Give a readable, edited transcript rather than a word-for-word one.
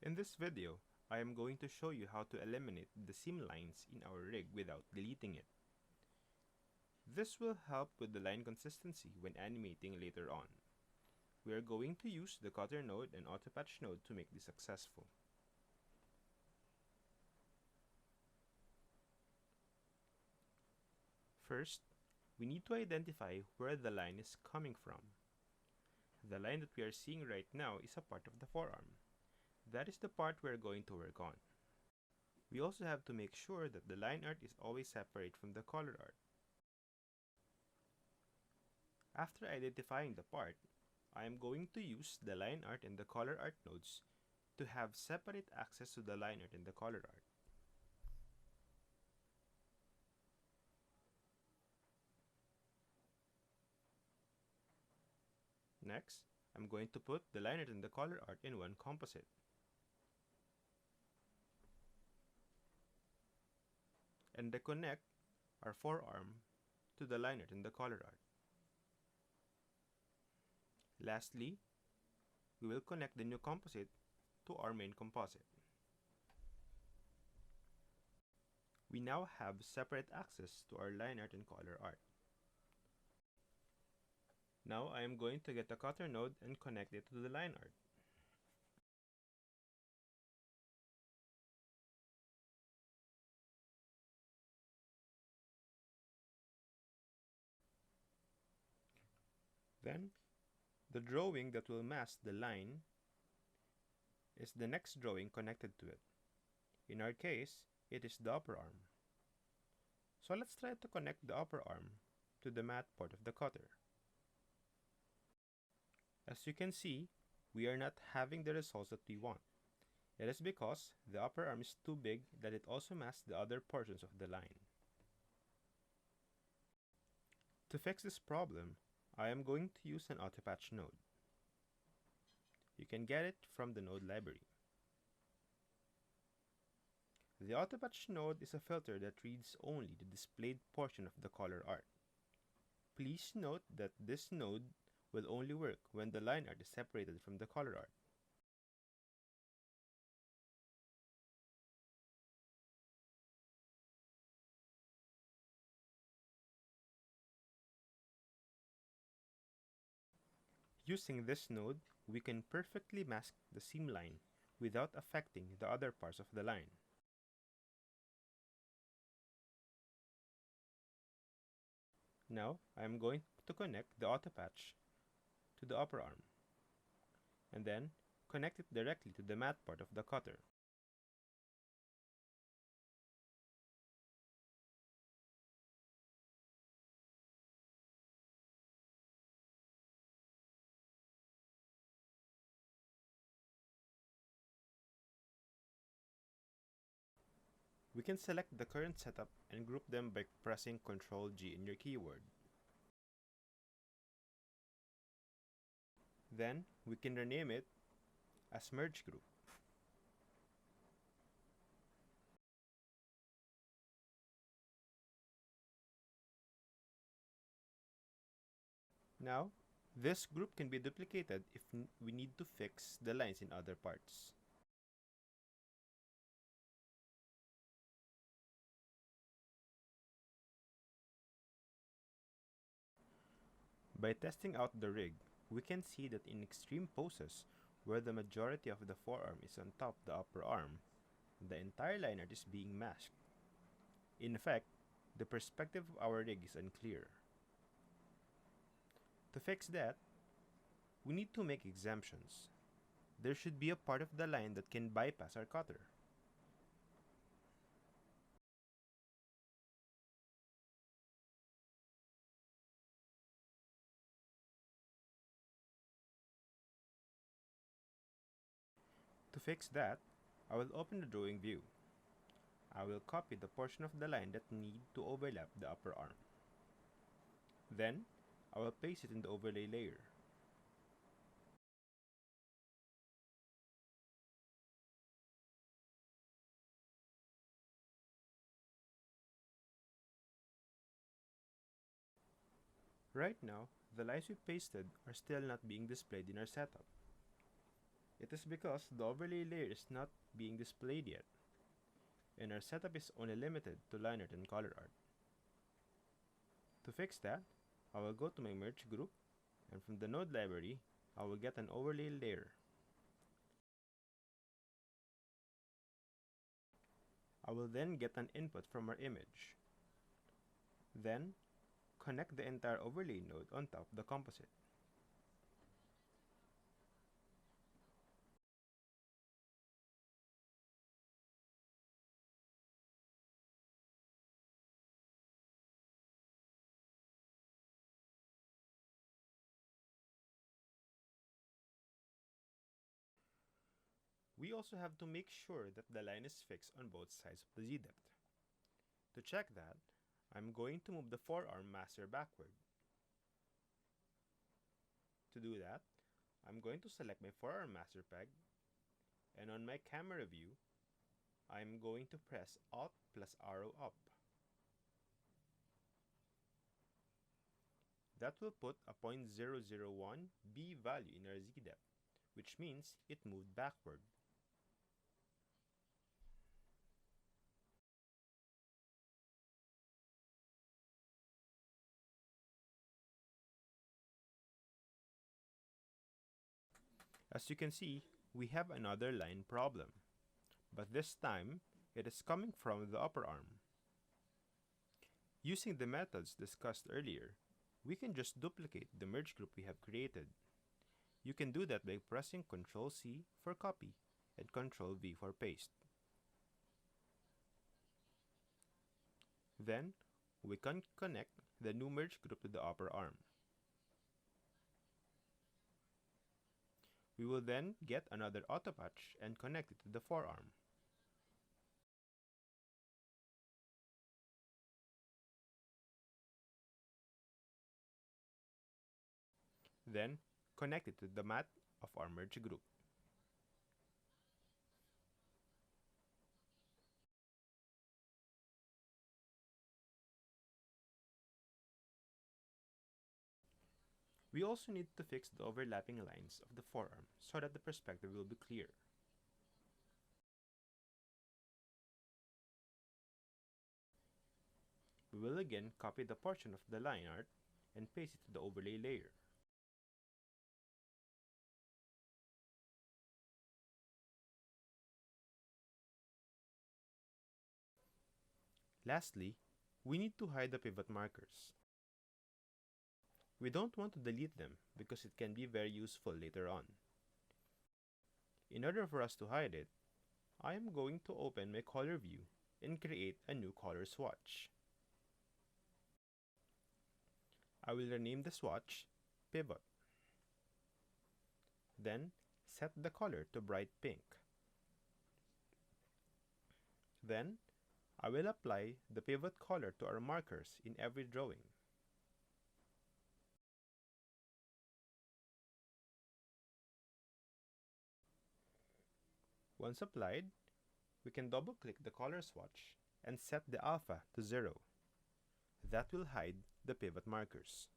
In this video, I am going to show you how to eliminate the seam lines in our rig without deleting it. This will help with the line consistency when animating later on. We are going to use the cutter node and autopatch node to make this successful. First, we need to identify where the line is coming from. The line that we are seeing right now is a part of the forearm. That is the part we are going to work on. We also have to make sure that the line art is always separate from the color art. After identifying the part, I am going to use the line art and the color art nodes to have separate access to the line art and the color art. Next, I'm going to put the line art and the color art in one composite. And then connect our forearm to the line art and the color art. Lastly, we will connect the new composite to our main composite. We now have separate access to our line art and color art. Now I am going to get a cutter node and connect it to the line art. Then, the drawing that will mask the line is the next drawing connected to it. In our case, it is the upper arm. So let's try to connect the upper arm to the matte part of the cutter. As you can see, we are not having the results that we want. It is because the upper arm is too big that it also masks the other portions of the line. To fix this problem, I am going to use an autopatch node. You can get it from the node library. The autopatch node is a filter that reads only the displayed portion of the color art. Please note that this node will only work when the line art is separated from the color art. Using this node, we can perfectly mask the seam line without affecting the other parts of the line. Now, I am going to connect the autopatch to the upper arm, and then connect it directly to the matte part of the cutter. We can select the current setup and group them by pressing Ctrl G in your keyboard. Then, we can rename it as Merge Group. Now, this group can be duplicated if we need to fix the lines in other parts. By testing out the rig, we can see that in extreme poses, where the majority of the forearm is on top of the upper arm, the entire line art is being masked. In effect, the perspective of our rig is unclear. To fix that, we need to make exemptions. There should be a part of the line that can bypass our cutter. To fix that, I will open the drawing view. I will copy the portion of the line that need to overlap the upper arm. Then, I will paste it in the overlay layer. Right now, the lines we pasted are still not being displayed in our setup. It is because the overlay layer is not being displayed yet, and our setup is only limited to line art and color art. To fix that, I will go to my merge group, and from the node library, I will get an overlay layer. I will then get an input from our image. Then, connect the entire overlay node on top of the composite. We also have to make sure that the line is fixed on both sides of the z-depth. To check that, I'm going to move the forearm master backward. To do that, I'm going to select my forearm master peg, and on my camera view, I'm going to press Alt plus arrow up. That will put a 0.001 B value in our z-depth, which means it moved backward. As you can see, we have another line problem, but this time it is coming from the upper arm. Using the methods discussed earlier, we can just duplicate the merge group we have created. You can do that by pressing Ctrl C for copy and Ctrl V for paste. Then, we can connect the new merge group to the upper arm. We will then get another autopatch and connect it to the forearm. Then, connect it to the mat of our merge group. We also need to fix the overlapping lines of the forearm so that the perspective will be clear. We will again copy the portion of the line art and paste it to the overlay layer. Lastly, we need to hide the pivot markers. We don't want to delete them because it can be very useful later on. In order for us to hide it, I am going to open my color view and create a new color swatch. I will rename the swatch Pivot. Then, set the color to bright pink. Then, I will apply the pivot color to our markers in every drawing. Once applied, we can double-click the color swatch and set the alpha to 0. That will hide the pivot markers.